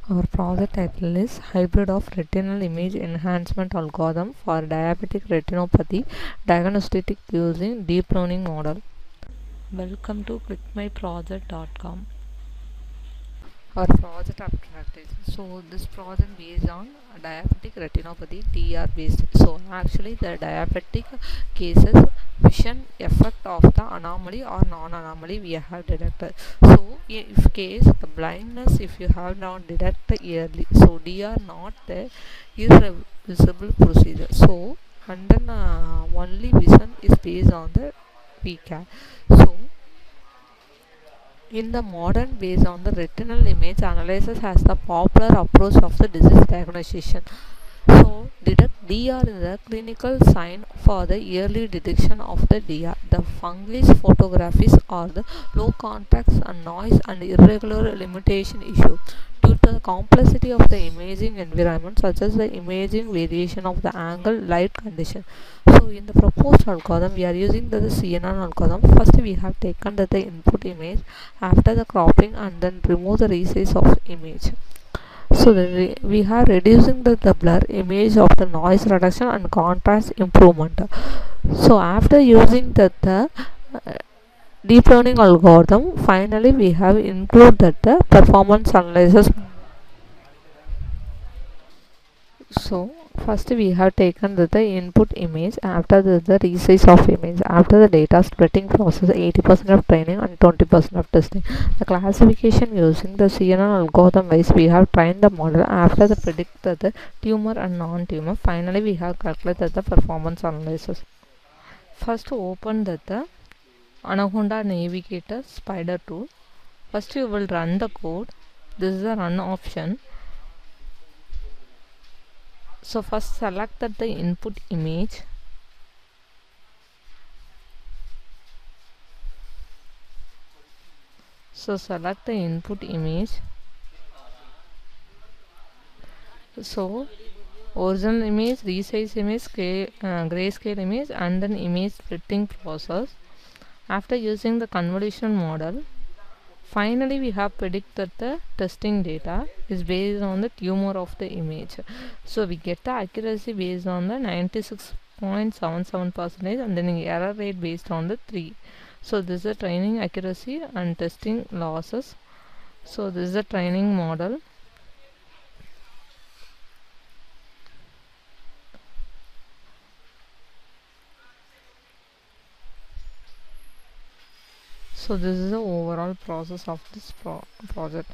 Our project title is Hybrid of Retinal Image Enhancement Algorithm for Diabetic Retinopathy Diagnostic using Deep Learning Model. Welcome to ClickMyProject.com. Our project abstract is this project based on diabetic retinopathy DR based. So actually the diabetic cases vision effect of the anomaly or non-anomaly we have detected. So if case the blindness if you have not detected early, so DR not the irreversible procedure. So and then only vision is based on the PCAT. So in the modern based on the retinal image analysis has the popular approach of the disease diagnosis. So detect DR is the clinical sign for the early detection of the DR. The fungus photographies are the low contrast and noise and irregular limitation issue due to the complexity of the imaging environment such as the imaging variation of the angle light condition. So in the proposed algorithm we are using the CNN algorithm. First we have taken the input image after the cropping and then remove the resize of image. So we have reducing the blur image of the noise reduction and contrast improvement. So after using the deep learning algorithm, finally we have included the performance analysis. So first we have taken the input image, after the resize of image, after the data splitting process 80% of training and 20% of testing. The classification using the CNN algorithm wise we have trained the model after the predicted the tumor and non-tumor. Finally we have calculated the performance analysis. First open the Anaconda Navigator Spider tool. First you will run the code. This is the run option. So first select the input image. So select the input image. So original image, resize image, grayscale image and then image splitting process. After using the convolution model, finally we have predicted the testing data is based on the tumor of the image. So we get the accuracy based on the 96.77% and then the error rate based on the 3. So this is the training accuracy and testing losses. So this is the training model. So this is the overall process of this project.